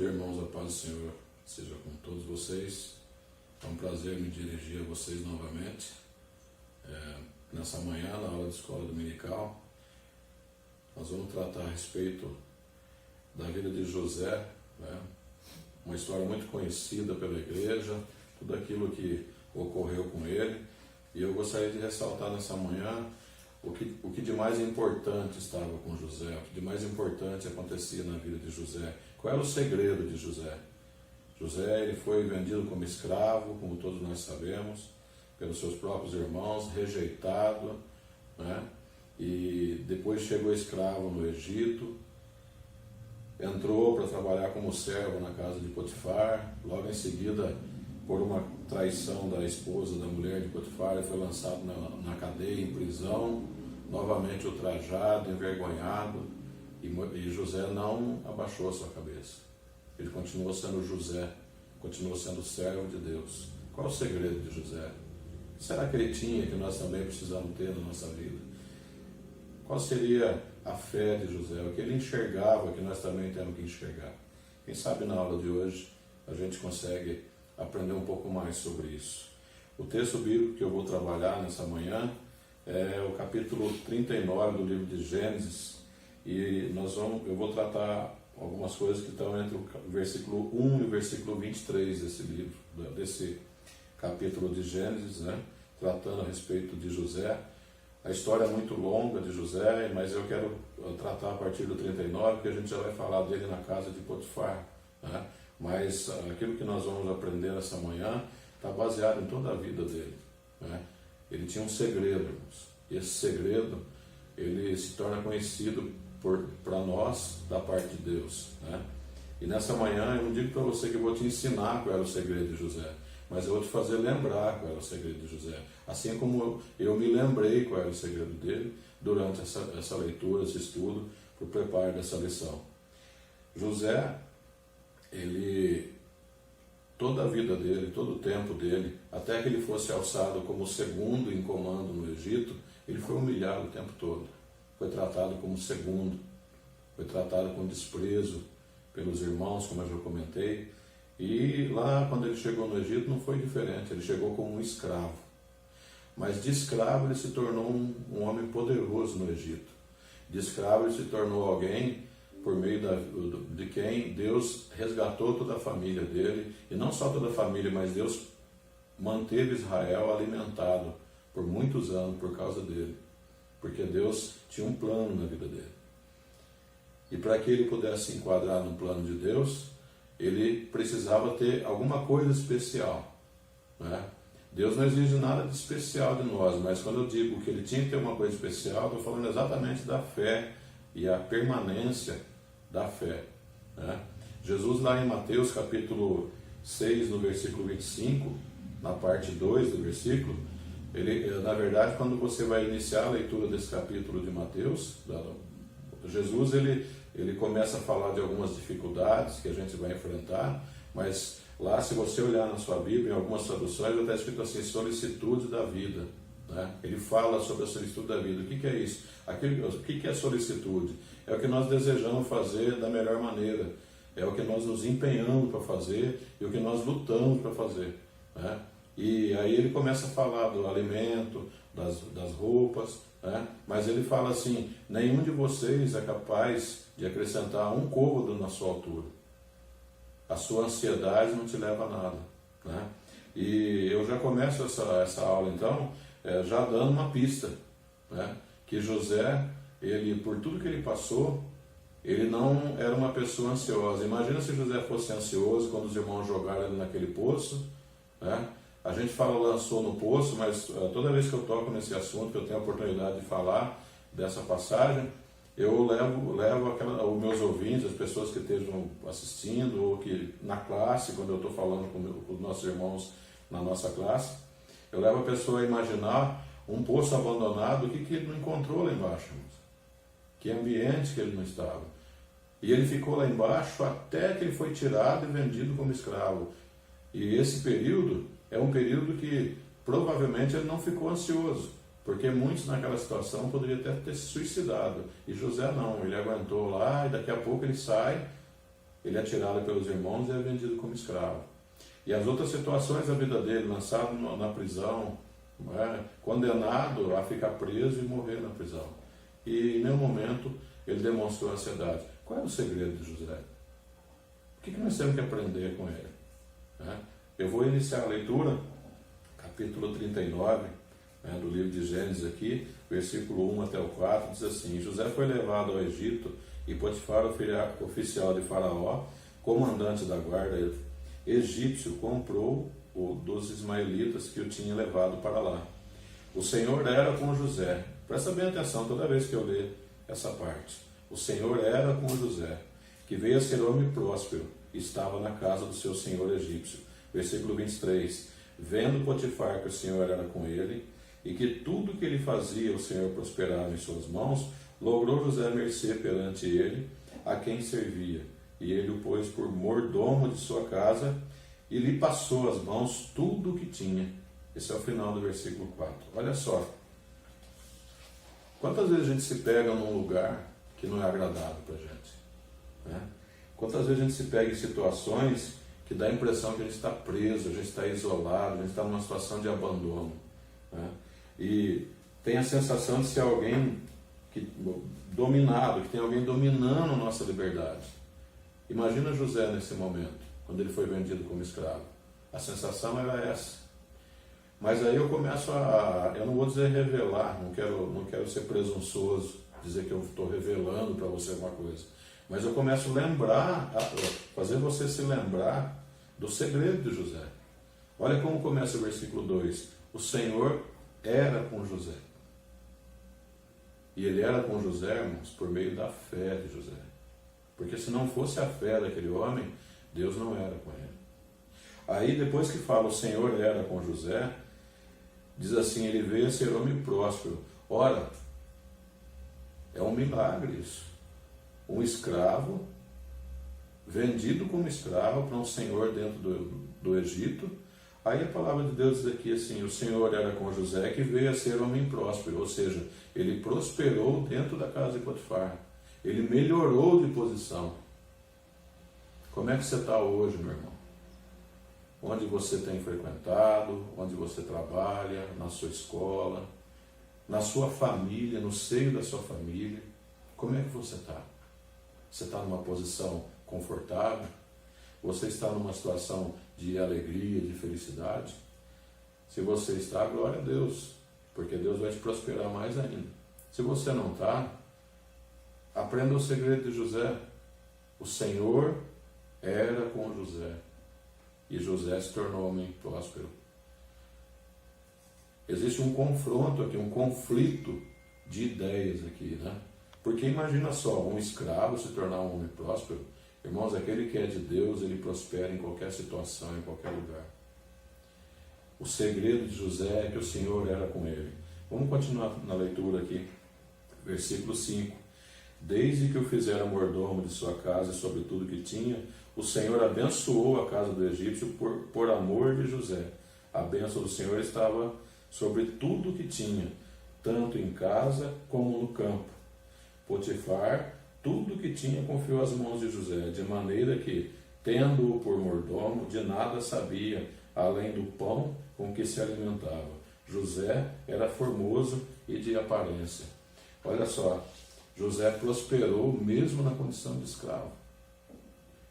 dia, irmãos, a paz do Senhor seja com todos vocês. É um prazer me dirigir a vocês novamente, nessa manhã, na aula de escola dominical. Nós vamos tratar a respeito da vida de José, uma história muito conhecida pela igreja, tudo aquilo que ocorreu com ele. E eu gostaria de ressaltar nessa manhã o que de mais importante estava com José, o que de mais importante acontecia na vida de José. Qual era o segredo de José? José, ele foi vendido como escravo, como todos nós sabemos, pelos seus próprios irmãos, rejeitado, e depois chegou escravo no Egito, entrou para trabalhar como servo na casa de Potifar, logo em seguida, por uma traição da esposa, da mulher de Potifar, ele foi lançado na cadeia, em prisão, novamente ultrajado, envergonhado, e José não abaixou a sua cabeça. Ele continuou sendo José, continuou sendo servo de Deus. Qual o segredo de José? O que será que ele tinha que nós também precisamos ter na nossa vida? Qual seria a fé de José? O que ele enxergava que nós também temos que enxergar? Quem sabe na aula de hoje a gente consegue aprender um pouco mais sobre isso. O texto bíblico que eu vou trabalhar nessa manhã é o capítulo 39 do livro de Gênesis, e eu vou tratar algumas coisas que estão entre o versículo 1 e o versículo 23 desse capítulo de Gênesis, tratando a respeito de José. A história é muito longa de José, mas eu quero tratar a partir do 39, porque a gente já vai falar dele na casa de Potifar, Mas aquilo que nós vamos aprender nessa manhã está baseado em toda a vida dele. Ele tinha um segredo, irmãos. E esse segredo, ele se torna conhecido para nós, da parte de Deus. E nessa manhã eu não digo para você que eu vou te ensinar qual era o segredo de José, mas eu vou te fazer lembrar qual era o segredo de José. Assim como eu me lembrei qual era o segredo dele durante essa leitura, esse estudo, para o preparo dessa lição. José, toda a vida dele, todo o tempo dele, até que ele fosse alçado como segundo em comando no Egito, ele foi humilhado o tempo todo. Foi tratado como segundo, foi tratado com desprezo pelos irmãos, como eu já comentei. E lá, quando ele chegou no Egito, não foi diferente, ele chegou como um escravo. Mas de escravo ele se tornou um homem poderoso no Egito. De escravo ele se tornou alguém por meio de quem Deus resgatou toda a família dele, e não só toda a família, mas Deus manteve Israel alimentado por muitos anos por causa dele, porque Deus tinha um plano na vida dele. E para que ele pudesse se enquadrar no plano de Deus, ele precisava ter alguma coisa especial. Deus não exige nada de especial de nós, mas quando eu digo que ele tinha que ter uma coisa especial, estou falando exatamente da fé e a permanência da fé. Jesus, lá em Mateus capítulo 6, no versículo 25, na parte 2 do versículo, na verdade, quando você vai iniciar a leitura desse capítulo de Mateus, Jesus ele começa a falar de algumas dificuldades que a gente vai enfrentar, mas lá, se você olhar na sua Bíblia, em algumas traduções, está escrito assim, solicitude da vida. Ele fala sobre a solicitude da vida. O que é isso? O que é solicitude? É o que nós desejamos fazer da melhor maneira, é o que nós nos empenhamos para fazer e o que nós lutamos para fazer. E aí ele começa a falar do alimento, das roupas, mas ele fala assim, nenhum de vocês é capaz de acrescentar um côvado na sua altura. A sua ansiedade não te leva a nada. E eu já começo essa aula então, já dando uma pista, que José, por tudo que ele passou, ele não era uma pessoa ansiosa. Imagina se José fosse ansioso quando os irmãos jogaram ele naquele poço. A gente fala lançou no poço, mas toda vez que eu toco nesse assunto, que eu tenho a oportunidade de falar dessa passagem, eu levo os meus ouvintes, as pessoas que estejam assistindo, ou que na classe, quando eu estou falando com os nossos irmãos na nossa classe, eu levo a pessoa a imaginar um poço abandonado, o que ele não encontrou lá embaixo, que ambiente que ele não estava. E ele ficou lá embaixo até que ele foi tirado e vendido como escravo. E esse período é um período que provavelmente ele não ficou ansioso, porque muitos naquela situação poderiam até ter se suicidado. E José não, ele aguentou lá e daqui a pouco ele sai ele é tirado pelos irmãos e é vendido como escravo. E as outras situações da vida dele, lançado na prisão, condenado a ficar preso e morrer na prisão. E em nenhum momento ele demonstrou ansiedade. Qual é o segredo de José? O que nós temos que aprender com ele? Eu vou iniciar a leitura, capítulo 39, do livro de Gênesis aqui, versículo 1 até o 4, diz assim: José foi levado ao Egito e Potifar, oficial de Faraó, comandante da guarda egípcio, comprou o dos ismaelitas que o tinha levado para lá. O Senhor era com José. Presta bem atenção toda vez que eu ler essa parte. O Senhor era com José, que veio a ser homem próspero, e estava na casa do seu senhor egípcio. Versículo 23. Vendo Potifar que o Senhor era com ele, e que tudo que ele fazia o Senhor prosperava em suas mãos, logrou José mercê perante ele, a quem servia. E ele o pôs por mordomo de sua casa, e lhe passou às mãos tudo o que tinha. Esse é o final do versículo 4. Olha só. Quantas vezes a gente se pega num lugar que não é agradável para a gente? Quantas vezes a gente se pega em situações que dá a impressão que a gente está preso, a gente está isolado, a gente está numa situação de abandono. E tem a sensação de ser alguém dominado, que tem alguém dominando a nossa liberdade. Imagina José nesse momento, quando ele foi vendido como escravo. A sensação era essa. Mas aí eu começo eu não vou dizer revelar, não quero ser presunçoso, dizer que eu estou revelando para você alguma coisa. Mas eu começo a lembrar, fazer você se lembrar do segredo de José. Olha como começa o versículo 2. O Senhor era com José. E ele era com José, irmãos, por meio da fé de José. Porque se não fosse a fé daquele homem, Deus não era com ele. Aí depois que fala o Senhor era com José, diz assim, ele veio a ser homem próspero. Ora, é um milagre isso. Um escravo, vendido como escravo para um senhor dentro do Egito. Aí a palavra de Deus diz aqui assim, o Senhor era com José, que veio a ser homem próspero. Ou seja, ele prosperou dentro da casa de Potifar. Ele melhorou de posição. Como é que você está hoje, meu irmão? Onde você tem frequentado, onde você trabalha, na sua escola, na sua família, no seio da sua família. Como é que você está? Você está numa posição confortável? Você está numa situação de alegria, de felicidade? Se você está, glória a Deus, porque Deus vai te prosperar mais ainda. Se você não está, aprenda o segredo de José. O Senhor era com José. E José se tornou homem próspero. Existe um confronto aqui, um conflito de ideias aqui, né? Porque imagina só, um escravo se tornar um homem próspero. Irmãos, aquele que é de Deus, ele prospera em qualquer situação, em qualquer lugar. O segredo de José é que o Senhor era com ele. Vamos continuar na leitura aqui. Versículo 5. Desde que o fizera mordomo de sua casa e sobre tudo que tinha, o Senhor abençoou a casa do egípcio por amor de José. A bênção do Senhor estava sobre tudo que tinha, tanto em casa como no campo. Potifar, tudo que tinha confiou às mãos de José, de maneira que, tendo-o por mordomo, de nada sabia, além do pão com que se alimentava. José era formoso e de aparência. Olha só, José prosperou mesmo na condição de escravo.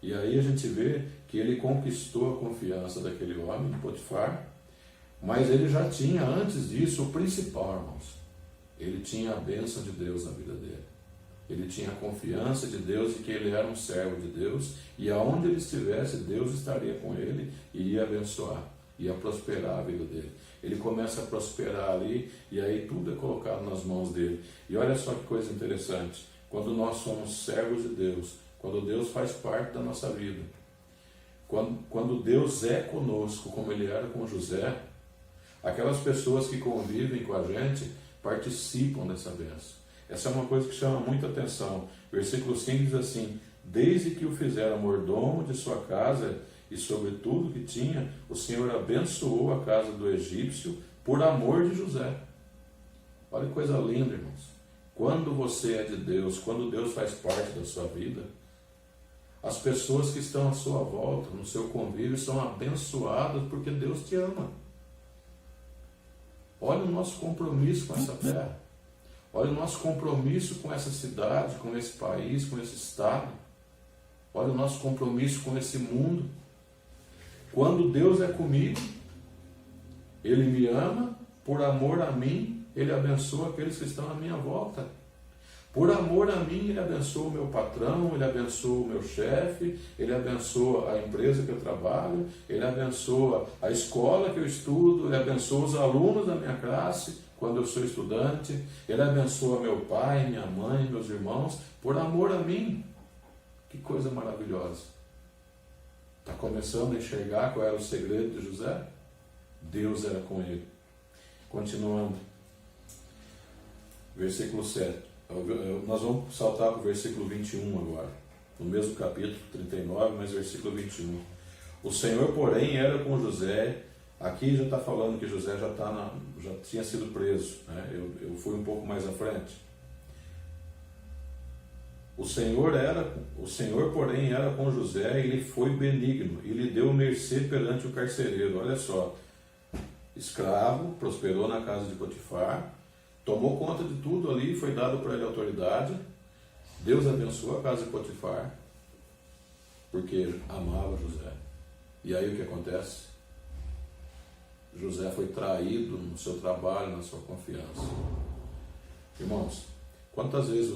E aí a gente vê que ele conquistou a confiança daquele homem, Potifar, mas ele já tinha antes disso o principal, irmãos. Ele tinha a bênção de Deus na vida dele. Ele tinha a confiança de Deus e que ele era um servo de Deus, e aonde ele estivesse, Deus estaria com ele e ia abençoar, ia prosperar a vida dele. Ele começa a prosperar ali, e aí tudo é colocado nas mãos dele. E olha só que coisa interessante, quando nós somos servos de Deus, quando Deus faz parte da nossa vida, quando Deus é conosco, como ele era com José, aquelas pessoas que convivem com a gente participam dessa bênção. Essa é uma coisa que chama muita atenção. Versículo 5 diz assim, desde que o fizera mordomo de sua casa e sobre tudo que tinha, o Senhor abençoou a casa do egípcio por amor de José. Olha que coisa linda, irmãos. Quando você é de Deus, quando Deus faz parte da sua vida, As pessoas que estão à sua volta, no seu convívio, são abençoadas porque Deus te ama. Olha o nosso compromisso com essa terra. Olha o nosso compromisso com essa cidade, com esse país, com esse estado. Olha o nosso compromisso com esse mundo. Quando Deus é comigo, Ele me ama, por amor a mim, Ele abençoa aqueles que estão à minha volta. Por amor a mim, Ele abençoa o meu patrão, Ele abençoa o meu chefe, Ele abençoa a empresa que eu trabalho, Ele abençoa a escola que eu estudo, Ele abençoa os alunos da minha classe, quando eu sou estudante, Ele abençoa meu pai, minha mãe, meus irmãos, por amor a mim. Que coisa maravilhosa. Está começando a enxergar qual era o segredo de José? Deus era com ele. Continuando. Versículo 7. Nós vamos saltar para o versículo 21 agora. No mesmo capítulo 39, mas versículo 21. O Senhor, porém, era com José. Aqui já está falando que José já tinha sido preso. Né? Eu fui um pouco mais à frente. O Senhor, porém, era com José, e ele foi benigno, e lhe deu mercê perante o carcereiro. Olha só, escravo, prosperou na casa de Potifar, tomou conta de tudo ali, foi dado para ele autoridade. Deus abençoou a casa de Potifar, porque amava José. E aí o que acontece? José foi traído no seu trabalho, na sua confiança. Irmãos, quantas vezes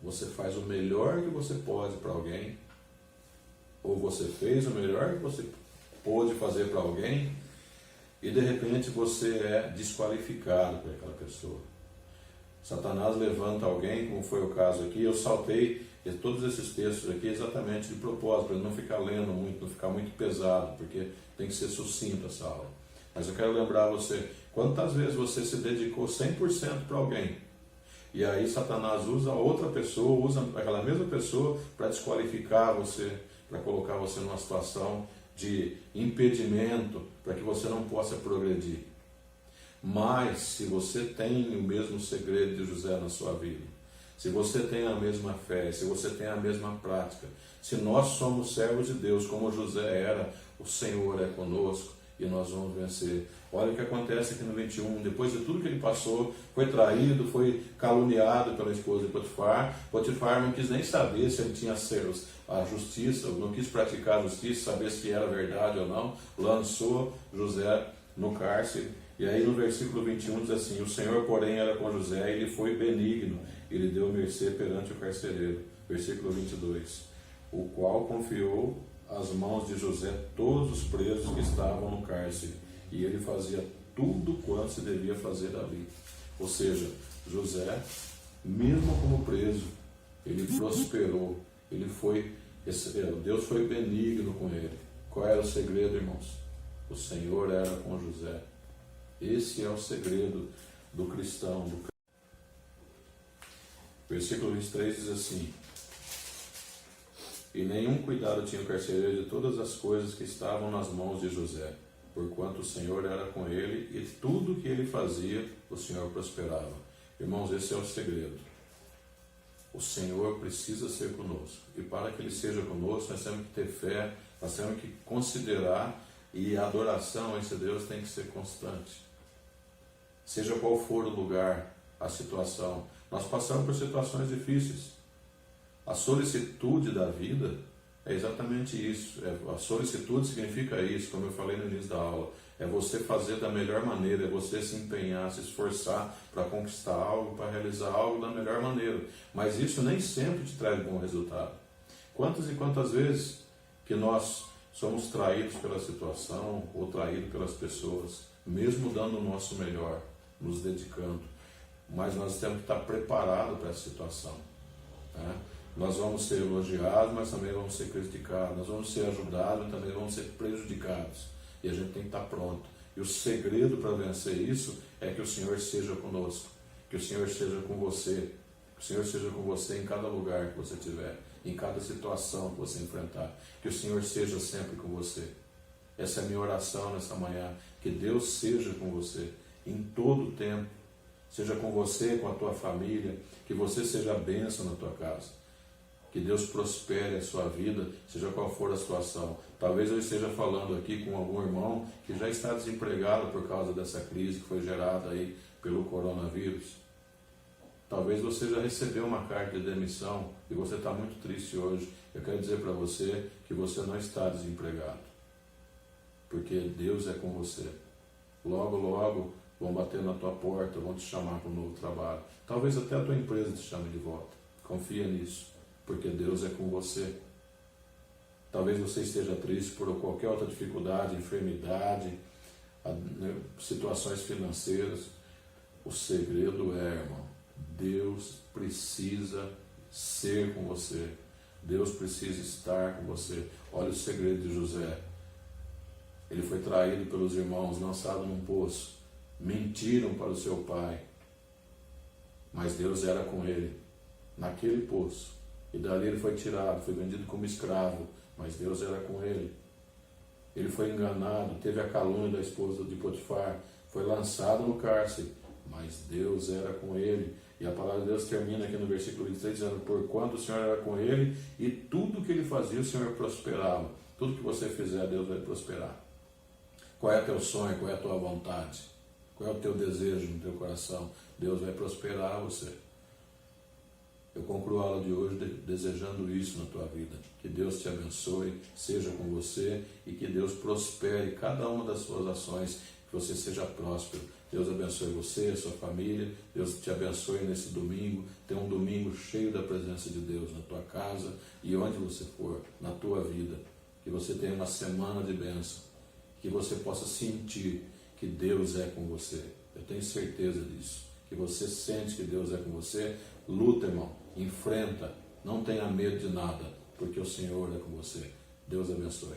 você faz o melhor que você pode para alguém, ou você fez o melhor que você pôde fazer para alguém, e de repente você é desqualificado por aquela pessoa. Satanás levanta alguém, como foi o caso aqui. Eu saltei todos esses textos aqui exatamente de propósito, para não ficar lendo muito, não ficar muito pesado, porque tem que ser sucinto essa aula. Mas eu quero lembrar você, quantas vezes você se dedicou 100% para alguém, e aí Satanás usa outra pessoa, usa aquela mesma pessoa para desqualificar você, para colocar você numa situação de impedimento, para que você não possa progredir. Mas, se você tem o mesmo segredo de José na sua vida, se você tem a mesma fé, se você tem a mesma prática, se nós somos servos de Deus, como José era, o Senhor é conosco e nós vamos vencer. Olha o que acontece aqui no 21, depois de tudo que ele passou, foi traído, foi caluniado pela esposa de Potifar. Potifar não quis nem saber se ele tinha a justiça, não quis praticar a justiça, saber se era verdade ou não, lançou José no cárcere. E aí no versículo 21 diz assim: o Senhor, porém, era com José, e ele foi benigno, e lhe deu mercê perante o carcereiro. Versículo 22, o qual confiou às mãos de José todos os presos que estavam no cárcere, e ele fazia tudo quanto se devia fazer ali. Ou seja, José, mesmo como preso, ele prosperou, Deus foi benigno com ele. Qual era o segredo, irmãos? O Senhor era com José. Esse é o segredo do cristão. Versículo 23 diz assim: e nenhum cuidado tinha o carcereiro de todas as coisas que estavam nas mãos de José, porquanto o Senhor era com ele, e tudo que ele fazia, o Senhor prosperava. Irmãos, esse é o segredo. O Senhor precisa ser conosco, e para que Ele seja conosco, nós temos que ter fé, nós temos que considerar, e a adoração a esse Deus tem que ser constante. Seja qual for o lugar, a situação, nós passamos por situações difíceis. A solicitude da vida é exatamente isso. A solicitude significa isso, como eu falei no início da aula. É você fazer da melhor maneira, é você se empenhar, se esforçar para conquistar algo, para realizar algo da melhor maneira. Mas isso nem sempre te traz bom resultado. Quantas e quantas vezes que nós somos traídos pela situação ou traídos pelas pessoas, mesmo dando o nosso melhor, nos dedicando, mas nós temos que estar preparados para essa situação, né? Nós vamos ser elogiados, mas também vamos ser criticados. Nós vamos ser ajudados, mas também vamos ser prejudicados. E a gente tem que estar pronto. E o segredo para vencer isso é que o Senhor seja conosco, que o Senhor seja com você, que o Senhor seja com você em cada lugar que você estiver, em cada situação que você enfrentar, que o Senhor seja sempre com você. Essa é a minha oração nessa manhã, que Deus seja com você em todo o tempo, seja com você, com a tua família, que você seja a bênção na tua casa, Que Deus prospere a sua vida, seja qual for a situação. Talvez eu esteja falando aqui com algum irmão que já está desempregado por causa dessa crise que foi gerada aí pelo coronavírus. Talvez você já recebeu uma carta de demissão e você está muito triste hoje. Eu quero dizer para você que você não está desempregado, porque Deus é com você. Logo, logo vão bater na tua porta, vão te chamar para um novo trabalho. Talvez até a tua empresa te chame de volta. Confia nisso, porque Deus é com você. Talvez você esteja triste por qualquer outra dificuldade, enfermidade, situações financeiras. O segredo é, irmão, Deus precisa ser com você. Deus precisa estar com você. Olha o segredo de José. Ele foi traído pelos irmãos, lançado num poço. Mentiram para o seu pai. Mas Deus era com ele, naquele poço. E dali ele foi tirado, foi vendido como escravo. Mas Deus era com ele. Ele foi enganado, teve a calúnia da esposa de Potifar. Foi lançado no cárcere. Mas Deus era com ele. E a palavra de Deus termina aqui no versículo 23, dizendo: porquanto o Senhor era com ele, e tudo que ele fazia, o Senhor prosperava. Tudo que você fizer, Deus vai prosperar. Qual é o teu sonho? Qual é a tua vontade? Qual é o teu desejo no teu coração? Deus vai prosperar você. Eu concluo a aula de hoje desejando isso na tua vida. Que Deus te abençoe, seja com você e que Deus prospere cada uma das suas ações, que você seja próspero. Deus abençoe você, a sua família. Deus te abençoe nesse domingo. Tenha um domingo cheio da presença de Deus na tua casa e onde você for, na tua vida. Que você tenha uma semana de bênção. Que você possa sentir que Deus é com você. Eu tenho certeza disso. Que você sente que Deus é com você. Luta, irmão. Enfrenta. Não tenha medo de nada, porque o Senhor é com você. Deus abençoe.